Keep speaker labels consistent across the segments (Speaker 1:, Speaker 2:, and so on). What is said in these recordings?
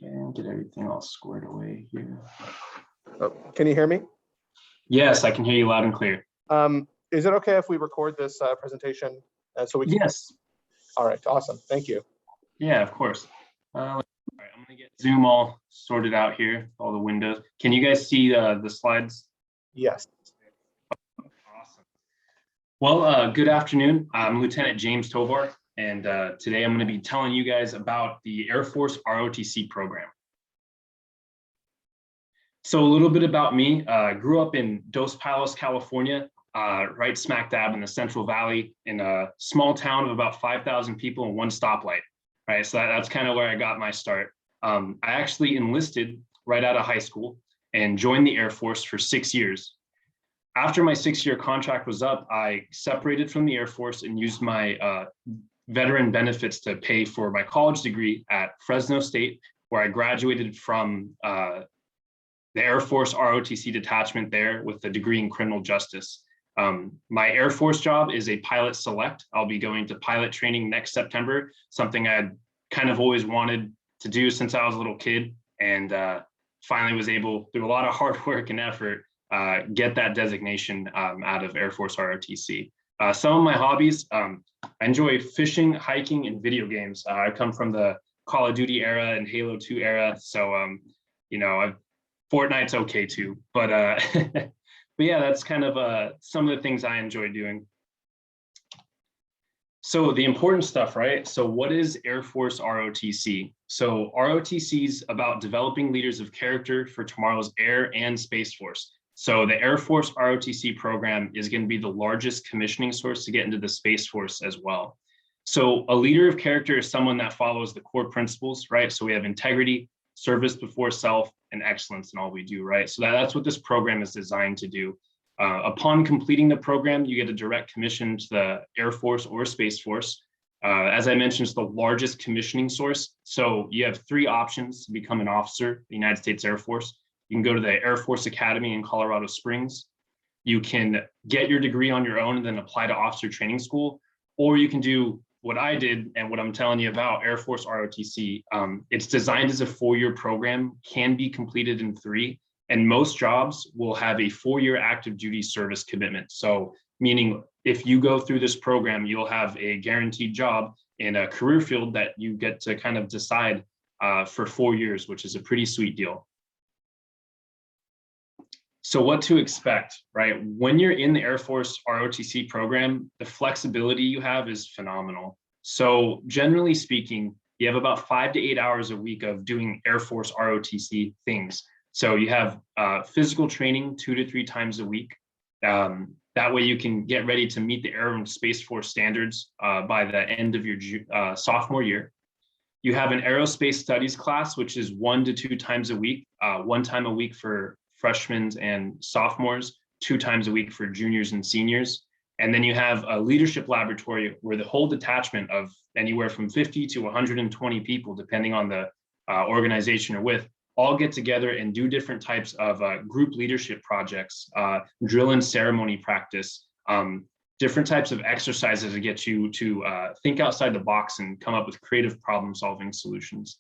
Speaker 1: And get everything all squared away here.
Speaker 2: Oh, can you hear me?
Speaker 1: Yes, I can hear you loud and clear.
Speaker 2: Is it okay if we record this presentation so we can?
Speaker 1: Yes.
Speaker 2: All right, awesome. Thank you.
Speaker 1: Yeah, of course. All right, I'm gonna get Zoom all sorted out here, all the windows. Can you guys see the slides?
Speaker 2: Yes.
Speaker 1: Awesome. Well, good afternoon. I'm Lieutenant James Tovar, and today I'm going to be telling you guys about the Air Force ROTC program. So a little bit about me. Grew up in Dos Palos, California, right smack dab in the Central Valley, in a small town of about 5,000 people and one stoplight. Right, so that's kind of where I got my start. I actually enlisted right out of high school and joined the Air Force for 6 years. After my 6-year contract was up, I separated from the Air Force and used my veteran benefits to pay for my college degree at Fresno State, where I graduated from the Air Force ROTC detachment there with a degree in criminal justice. My Air Force job is a pilot select. I'll be going to pilot training next September, something I'd kind of always wanted to do since I was a little kid, and finally was able, through a lot of hard work and effort, get that designation out of Air Force ROTC. Some of my hobbies, I enjoy fishing, hiking, and video games. I come from the Call of Duty era and Halo 2 era, so you know, Fortnite's okay too, but but yeah, that's kind of some of the things I enjoy doing. So the important stuff, right? So what is Air Force ROTC? So ROTC is about developing leaders of character for tomorrow's air and space force. So the Air Force ROTC program is going to be the largest commissioning source to get into the Space Force as well. So a leader of character is someone that follows the core principles, right? So we have integrity, service before self, and excellence in all we do, right? So that's what this program is designed to do. Upon completing the program, you get a direct commission to the Air Force or Space Force. As I mentioned, it's the largest commissioning source. So you have 3 options to become an officer in the United States Air Force. You can go to the Air Force Academy in Colorado Springs. You can get your degree on your own and then apply to officer training school, or you can do what I did and what I'm telling you about, Air Force ROTC. It's designed as a 4-year program, can be completed in 3, and most jobs will have a 4-year active duty service commitment. So meaning if you go through this program, you'll have a guaranteed job in a career field that you get to kind of decide for 4 years, which is a pretty sweet deal. So what to expect, right? When you're in the Air Force ROTC program, the flexibility you have is phenomenal. So generally speaking, you have about 5 to 8 hours a week of doing Air Force ROTC things. So you have physical training 2 to 3 times a week. That way you can get ready to meet the Air and Space Force standards by the end of your sophomore year. You have an aerospace studies class, which is 1 to 2 times a week, 1 time a week for freshmen and sophomores, 2 times a week for juniors and seniors. And then you have a leadership laboratory where the whole detachment of anywhere from 50 to 120 people, depending on the organization you're with, all get together and do different types of group leadership projects, drill and ceremony practice, different types of exercises to get you to think outside the box and come up with creative problem-solving solutions.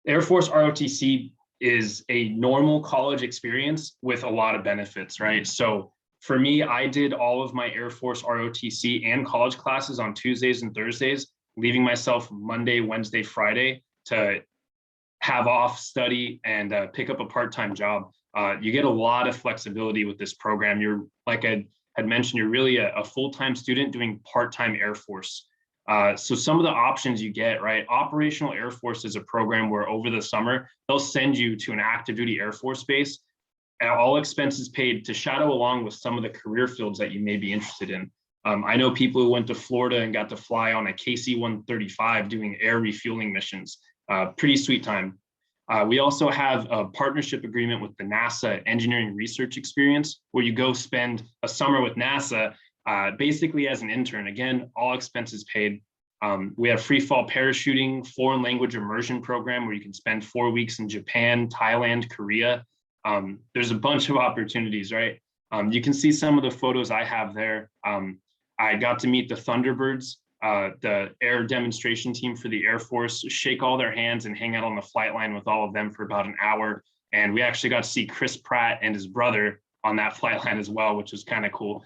Speaker 1: Air Force ROTC is a normal college experience with a lot of benefits, right? So for me, I did all of my Air Force ROTC and college classes on Tuesdays and Thursdays, leaving myself Monday, Wednesday, Friday to have off, study, and pick up a part-time job. You get a lot of flexibility with this program. You're, like I had mentioned, you're really a full-time student doing part-time Air Force. So some of the options you get, right? Operational Air Force is a program where over the summer, they'll send you to an active duty Air Force base, and all expenses paid to shadow along with some of the career fields that you may be interested in. I know people who went to Florida and got to fly on a KC-135 doing air refueling missions. Pretty sweet time. We also have a partnership agreement with the NASA Engineering Research Experience, where you go spend a summer with NASA basically as an intern. Again, all expenses paid. We have free fall parachuting, foreign language immersion program where you can spend 4 weeks in Japan, Thailand, Korea. There's a bunch of opportunities, right? You can see some of the photos I have there. I got to meet the Thunderbirds the air demonstration team for the Air Force, shake all their hands and hang out on the flight line with all of them for about an hour. And we actually got to see Chris Pratt and his brother on that flight line as well, which was kind of cool.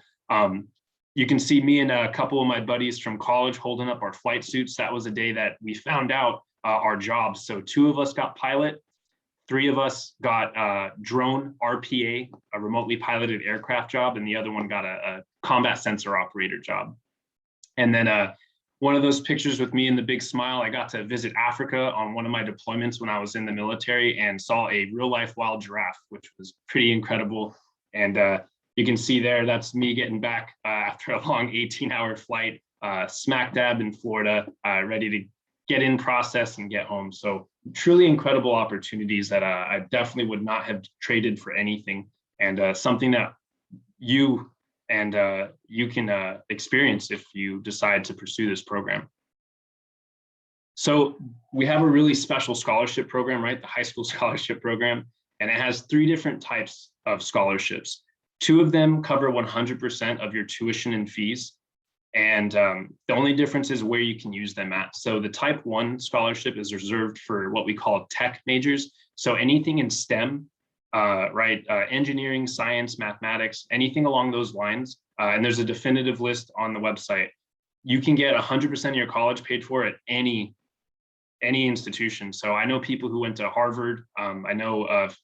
Speaker 1: You can see me and a couple of my buddies from college holding up our flight suits. That was a day that we found out our jobs. So 2 of us got pilot, 3 of us got drone RPA, a remotely piloted aircraft job, and the other one got a combat sensor operator job. And then one of those pictures with me and the big smile, I got to visit Africa on one of my deployments when I was in the military and saw a real life wild giraffe, which was pretty incredible. And you can see there, that's me getting back after a long 18-hour flight, smack dab in Florida, ready to get in process and get home. So truly incredible opportunities that I definitely would not have traded for anything, and something that you can experience if you decide to pursue this program. So we have a really special scholarship program, right? The high school scholarship program, and it has 3 different types of scholarships. 2 of them cover 100% of your tuition and fees. And the only difference is where you can use them at. So the type 1 scholarship is reserved for what we call tech majors. So anything in STEM, right? Engineering, science, mathematics, anything along those lines. And there's a definitive list on the website. You can get 100% of your college paid for at any institution. So I know people who went to Harvard. I know of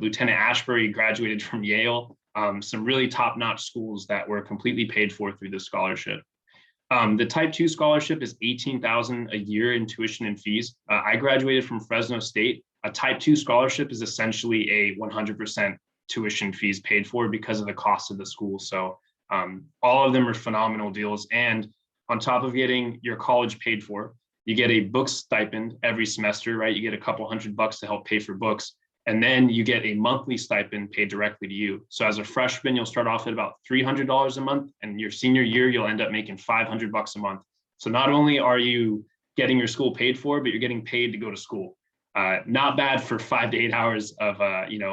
Speaker 1: Lieutenant Ashbury graduated from Yale. Some really top-notch schools that were completely paid for through the scholarship. The type 2 scholarship is $18,000 a year in tuition and fees. I graduated from Fresno State. A type 2 scholarship is essentially a 100% tuition fees paid for because of the cost of the school. So all of them are phenomenal deals. And on top of getting your college paid for, you get a book stipend every semester, right? You get a couple $100 to help pay for books. And then you get a monthly stipend paid directly to you. So as a freshman, you'll start off at about $300 a month, and your senior year, you'll end up making $500 a month. So not only are you getting your school paid for, but you're getting paid to go to school. Not bad for 5 to 8 hours of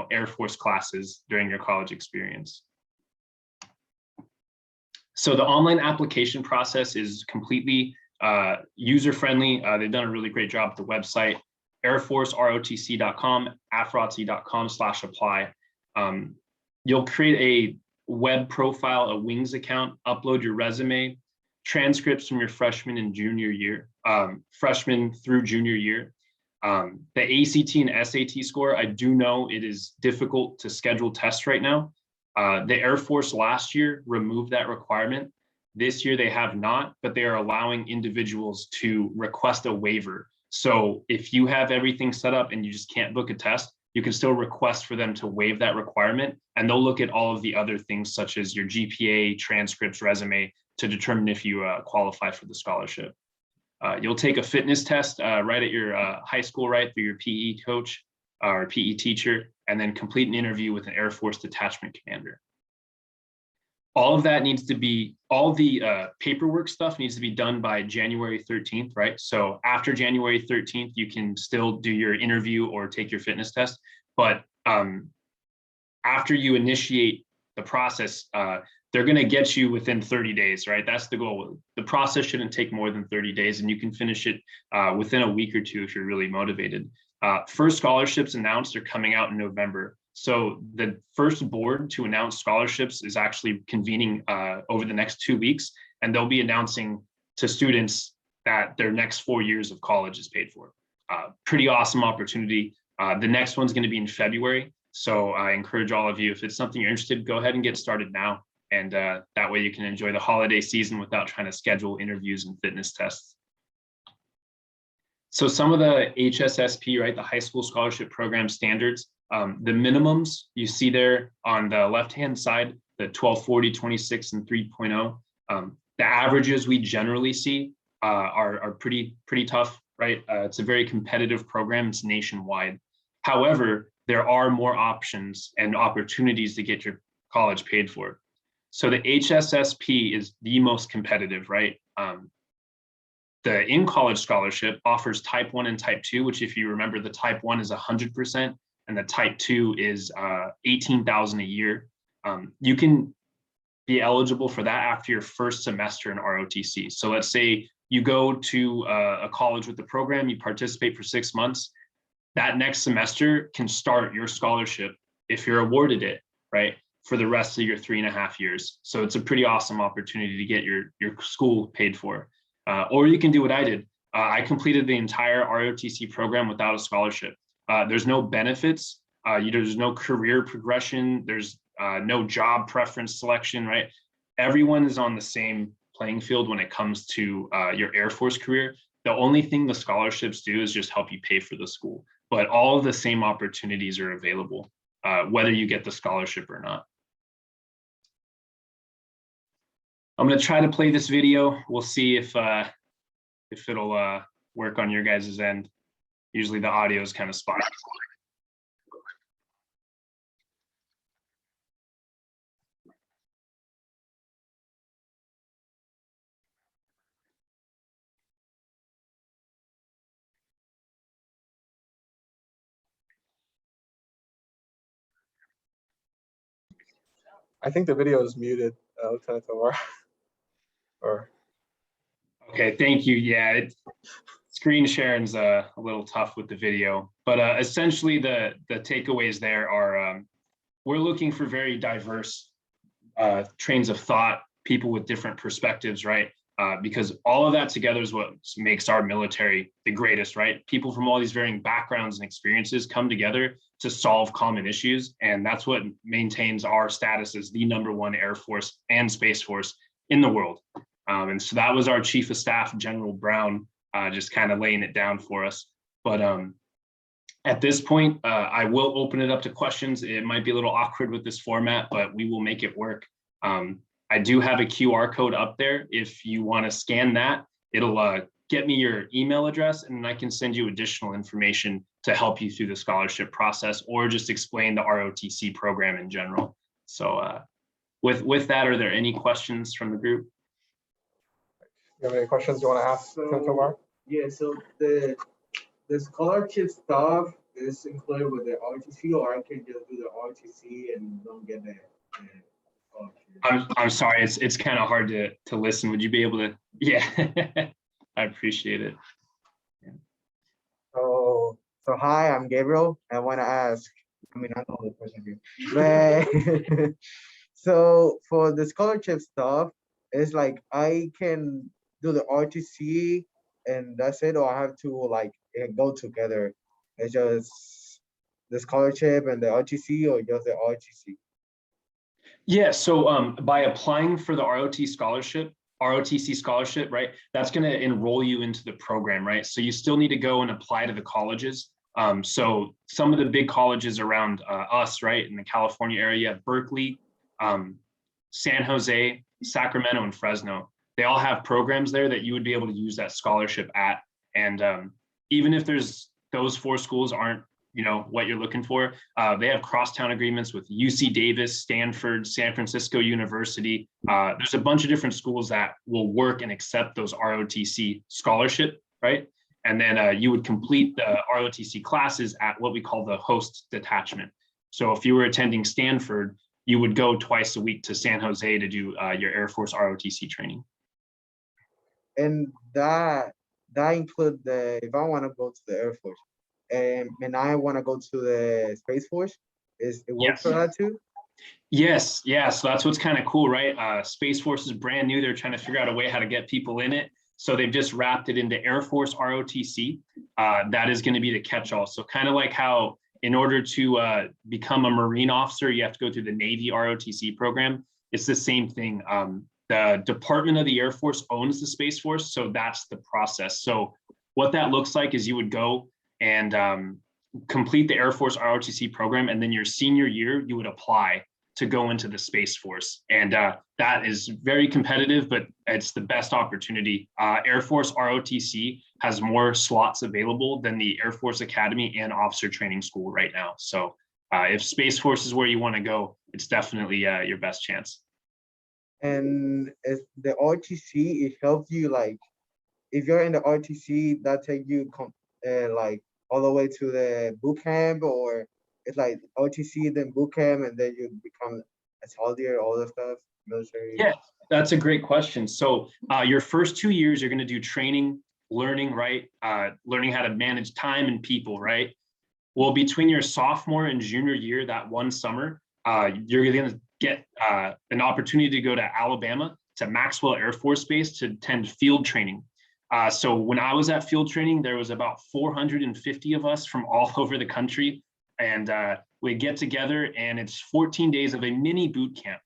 Speaker 1: Air Force classes during your college experience. So the online application process is completely user-friendly. They've done a really great job with the website. airforcerotc.com, afrotc.com/apply. You'll create a web profile, a Wings account, upload your resume, transcripts from your freshman and junior year, freshman through junior year. The ACT and SAT score, I do know it is difficult to schedule tests right now. The Air Force last year removed that requirement. This year they have not, but they are allowing individuals to request a waiver. So if you have everything set up and you just can't book a test, you can still request for them to waive that requirement, and they'll look at all of the other things such as your GPA, transcripts, resume to determine if you qualify for the scholarship. You'll take a fitness test right at your high school, right, through your PE coach or PE teacher, and then complete an interview with an Air Force detachment commander. All of that needs to be, all the paperwork stuff needs to be done by January 13th, right? So after January 13th, you can still do your interview or take your fitness test. But after you initiate the process, they're gonna get you within 30 days, right? That's the goal. The process shouldn't take more than 30 days, and you can finish it within a week or 2 if you're really motivated. First scholarships announced are coming out in November. So the first board to announce scholarships is actually convening over the next 2 weeks, and they'll be announcing to students that their next 4 years of college is paid for. Pretty awesome opportunity. The next one's going to be in February. So I encourage all of you, if it's something you're interested, go ahead and get started now. And that way you can enjoy the holiday season without trying to schedule interviews and fitness tests. So some of the HSSP, right, the high school scholarship program standards, the minimums you see there on the left-hand side, the 1240, 26, and 3.0. The averages we generally see are pretty tough, right? It's a very competitive program. It's nationwide. However, there are more options and opportunities to get your college paid for. So the HSSP is the most competitive, right? The in-college scholarship offers type 1 and type 2, which if you remember, the type 1 is 100% and the type 2 is $18,000 a year. You can be eligible for that after your first semester in ROTC. So let's say you go to a college with the program, you participate for 6 months, that next semester can start your scholarship if you're awarded it, right, for the rest of your 3.5 years. So it's a pretty awesome opportunity to get your school paid for. Or you can do what I did. I completed the entire ROTC program without a scholarship. There's no benefits. There's no career progression. There's no job preference selection, right? Everyone is on the same playing field when it comes to your Air Force career. The only thing the scholarships do is just help you pay for the school, but all of the same opportunities are available, whether you get the scholarship or not. I'm going to try to play this video. We'll see if it'll work on your guys' end. Usually the audio is kind of spotty.
Speaker 2: I think the video is muted, Lieutenant Tovar. Or
Speaker 1: okay, thank you. Yeah, screen sharing's a little tough with the video, but essentially the takeaways there are we're looking for very diverse trains of thought, people with different perspectives, right? Because all of that together is what makes our military the greatest, right? People from all these varying backgrounds and experiences come together to solve common issues. And that's what maintains our status as the #1 Air Force and Space Force in the world. And so that was our Chief of Staff, General Brown, just kind of laying it down for us. But at this point, I will open it up to questions. It might be a little awkward with this format, but we will make it work. I do have a QR code up there. If you want to scan that, it'll get me your email address, and I can send you additional information to help you through the scholarship process, or just explain the ROTC program in general. So with that, are there any questions from the group?
Speaker 2: you have any questions you want to ask, Lieutenant Tovar?
Speaker 3: Yeah, so the scholarship stuff is included with the ROTC, or I can just do the ROTC and don't get the scholarship?
Speaker 1: I'm sorry, it's kind of hard to listen. Would you be able to? Yeah, I appreciate it.
Speaker 3: So hi, I'm Gabriel. I want to ask, I mean, I know the question here, but so for the scholarship stuff, it's like I can do the RTC and that's it, or I have to like go together? It's just the scholarship and the RTC, or just the RTC?
Speaker 1: Yeah, so by applying for the ROTC scholarship, right, that's going to enroll you into the program, right? So you still need to go and apply to the colleges. So some of the big colleges around us, right, in the California area, Berkeley, San Jose, Sacramento, and Fresno, they all have programs there that you would be able to use that scholarship at. And even if those 4 schools aren't, what you're looking for, they have crosstown agreements with UC Davis, Stanford, San Francisco University. There's a bunch of different schools that will work and accept those ROTC scholarship, right? And then you would complete the ROTC classes at what we call the host detachment. So if you were attending Stanford, you would go twice a week to San Jose to do your Air Force ROTC training.
Speaker 3: And that include if I want to go to the Air Force and I want to go to the Space Force, is it work for that too?
Speaker 1: Yes, yeah. So that's what's kind of cool, right? Space Force is brand new. They're trying to figure out a way how to get people in it. So they've just wrapped it into Air Force ROTC. That is going to be the catch-all. So kind of like how in order to become a Marine officer, you have to go through the Navy ROTC program. It's the same thing. The Department of the Air Force owns the Space Force. So that's the process. So what that looks like is you would go and complete the Air Force ROTC program. And then your senior year, you would apply to go into the Space Force. And that is very competitive, but it's the best opportunity. Air Force ROTC has more slots available than the Air Force Academy and Officer Training School right now. So if Space Force is where you want to go, it's definitely your best chance.
Speaker 3: And if the RTC, it helps you, like, if you're in the RTC, that take you like all the way to the boot camp, or it's like RTC then boot camp and then you become a soldier, all that stuff? military?
Speaker 1: Yeah, that's a great question. So your first 2 years, you're going to do training, learning, right? Learning how to manage time and people, right? Well, between your sophomore and junior year, that one summer, you're going to get an opportunity to go to Alabama, to Maxwell Air Force Base, to attend field training. So when I was at field training, there was about 450 of us from all over the country. And we get together, and it's 14 days of a mini boot camp.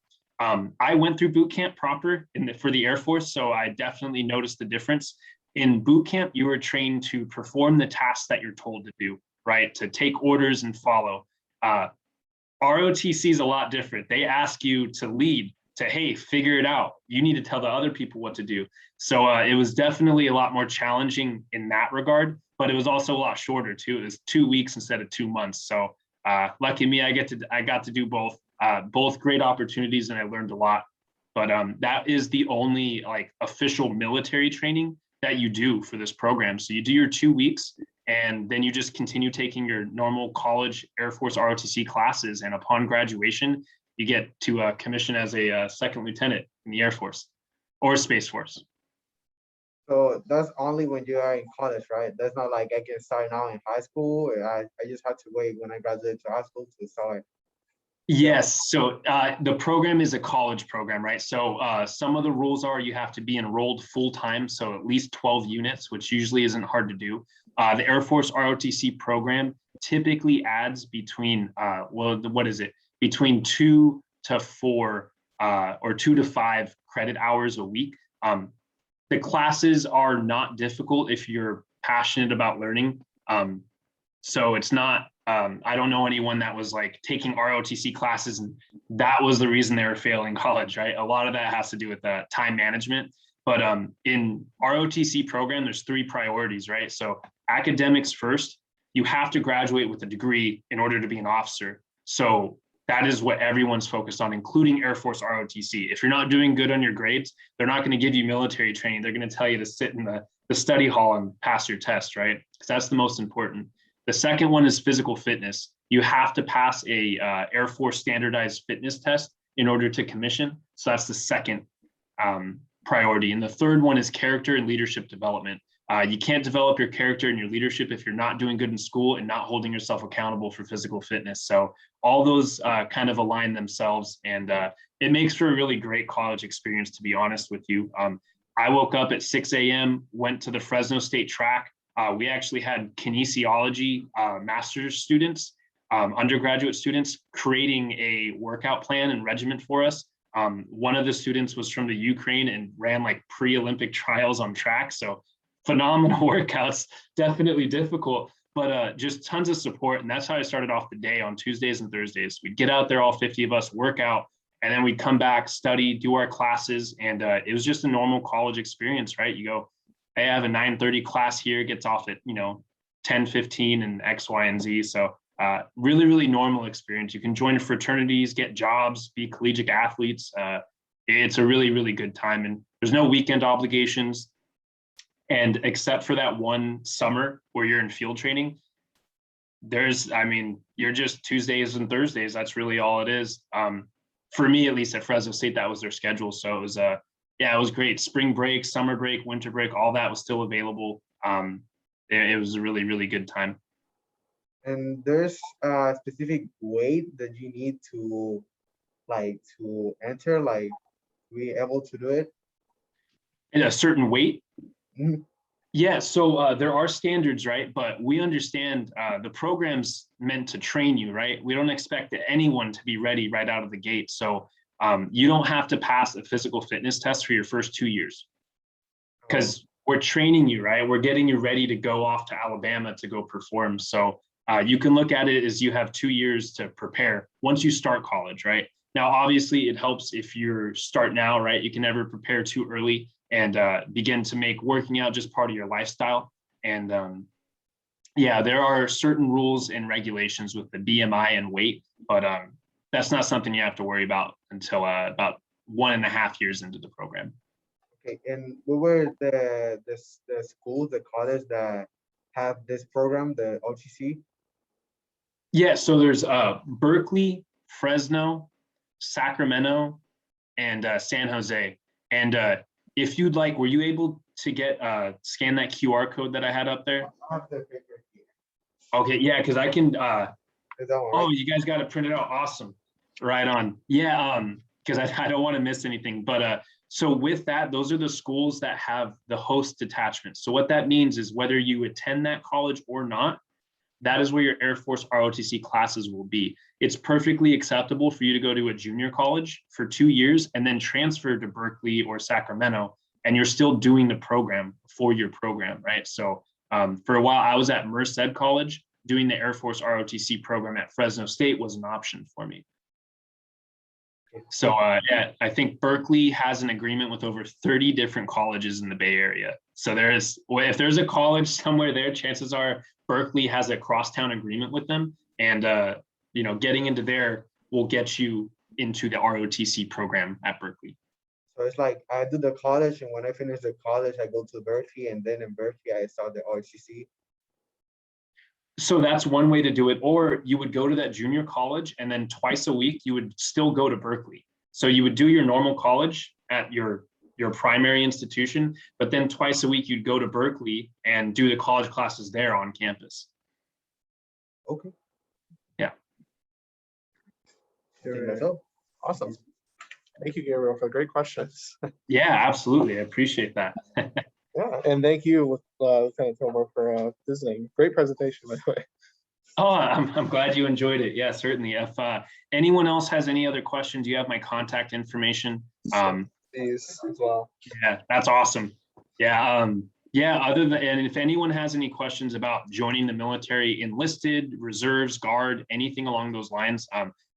Speaker 1: I went through boot camp proper for the Air Force, so I definitely noticed the difference. In boot camp, you are trained to perform the tasks that you're told to do, right? To take orders and follow. ROTC is a lot different. They ask you to lead, to, hey, figure it out. You need to tell the other people what to do. So it was definitely a lot more challenging in that regard, but it was also a lot shorter too. It was 2 weeks instead of 2 months. So lucky me, I got to do both. Both great opportunities, and I learned a lot. But that is the only like official military training that you do for this program. So you do your 2 weeks, and then you just continue taking your normal college Air Force ROTC classes. And upon graduation, you get to commission as a second lieutenant in the Air Force or Space Force.
Speaker 3: So that's only when you are in college, right? That's not like I can start now in high school. I just have to wait when I graduate to high school to start.
Speaker 1: Yes, so the program is a college program, right? So some of the rules are you have to be enrolled full-time, so at least 12 units, which usually isn't hard to do. The Air Force ROTC program typically adds between, what is it? Between 2 to 4 or 2 to 5 credit hours a week. The classes are not difficult if you're passionate about learning. So it's not, I don't know anyone that was like taking ROTC classes and that was the reason they were failing college, right? A lot of that has to do with time management. But in ROTC program, there's 3 priorities, right? So academics first, you have to graduate with a degree in order to be an officer. So that is what everyone's focused on, including Air Force ROTC. If you're not doing good on your grades, they're not going to give you military training. They're going to tell you to sit in the study hall and pass your test, right? Because that's the most important. The second one is physical fitness. You have to pass a Air Force standardized fitness test in order to commission. So that's the second priority. And the third one is character and leadership development. You can't develop your character and your leadership if you're not doing good in school and not holding yourself accountable for physical fitness. So all those kind of align themselves, and it makes for a really great college experience, to be honest with you. I woke up at 6 a.m., went to the Fresno State track. We actually had kinesiology master's students, undergraduate students, creating a workout plan and regimen for us. One of the students was from the Ukraine and ran like pre-Olympic trials on track. So phenomenal workouts, definitely difficult, but just tons of support. And that's how I started off the day on Tuesdays and Thursdays. We'd get out there, all 50 of us, work out, and then we'd come back, study, do our classes. And it was just a normal college experience, right? You go, hey, I have a 9:30 class here, gets off at, 10:15 and X, Y, and Z. So really, really normal experience. You can join fraternities, get jobs, be collegiate athletes. It's a really, really good time. And there's no weekend obligations. And except for that one summer where you're in field training, you're just Tuesdays and Thursdays. That's really all it is. For me, at least at Fresno State, that was their schedule. So it was, it was great. Spring break, summer break, winter break, all that was still available. It was a really, really good time.
Speaker 3: And there's a specific weight that you need to enter, be able to do it?
Speaker 1: In a certain weight?
Speaker 3: Mhm.
Speaker 1: Yeah, so there are standards, right? But we understand the program's meant to train you, right? We don't expect anyone to be ready right out of the gate. So you don't have to pass a physical fitness test for your first 2 years because we're training you, right? We're getting you ready to go off to Alabama to go perform. So you can look at it as you have 2 years to prepare once you start college, right? Now, obviously, it helps if you start now, right? You can never prepare too early and begin to make working out just part of your lifestyle. And there are certain rules and regulations with the BMI and weight, but that's not something you have to worry about until about 1.5 years into the program.
Speaker 3: Okay, and what were the schools, the college that have this program, the OTC?
Speaker 1: Yeah, so there's Berkeley, Fresno, Sacramento, and San Jose. And if you'd like, were you able to get scan that QR code that I had up there?
Speaker 3: I have the paper here.
Speaker 1: Okay, yeah, because I can.
Speaker 2: Is that one,
Speaker 1: Oh,
Speaker 2: right?
Speaker 1: you guys got it printed out. Awesome. Right on. Yeah, because I don't want to miss anything. But so with that, those are the schools that have the host detachment. So what that means is whether you attend that college or not, that is where your Air Force ROTC classes will be. It's perfectly acceptable for you to go to a junior college for 2 years and then transfer to Berkeley or Sacramento, and you're still doing the program, 4-year program, right? So for a while, I was at Merced College. Doing the Air Force ROTC program at Fresno State was an option for me. So yeah, I think Berkeley has an agreement with over 30 different colleges in the Bay Area. So if there's a college somewhere there, chances are Berkeley has a crosstown agreement with them. And getting into there will get you into the ROTC program at Berkeley.
Speaker 3: So it's like I do the college, and when I finish the college, I go to Berkeley, and then in Berkeley, I start the ROTC.
Speaker 1: So that's one way to do it. Or you would go to that junior college, and then twice a week, you would still go to Berkeley. So you would do your normal college at your primary institution, but then twice a week, you'd go to Berkeley and do the college classes there on campus.
Speaker 3: Okay.
Speaker 1: Yeah.
Speaker 3: I think that's all.
Speaker 2: Awesome. Thank you, Gabriel, for great questions.
Speaker 1: Yeah, absolutely. I appreciate that.
Speaker 2: Yeah, and thank you, Lieutenant Tovar, for visiting. Great presentation, by the way.
Speaker 1: Oh, I'm glad you enjoyed it. Yeah, certainly. If anyone else has any other questions, you have my contact information.
Speaker 2: These as well.
Speaker 1: Yeah, that's awesome. Yeah. And if anyone has any questions about joining the military, enlisted, reserves, guard, anything along those lines,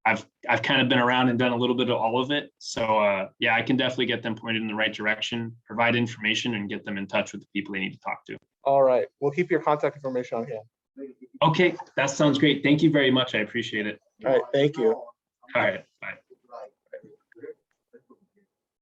Speaker 1: I've kind of been around and done a little bit of all of it. So yeah, I can definitely get them pointed in the right direction, provide information, and get them in touch with the people they need to talk to.
Speaker 2: All right, we'll keep your contact information on hand.
Speaker 1: Okay, that sounds great. Thank you very much. I appreciate it.
Speaker 2: All right, thank you.
Speaker 1: All right.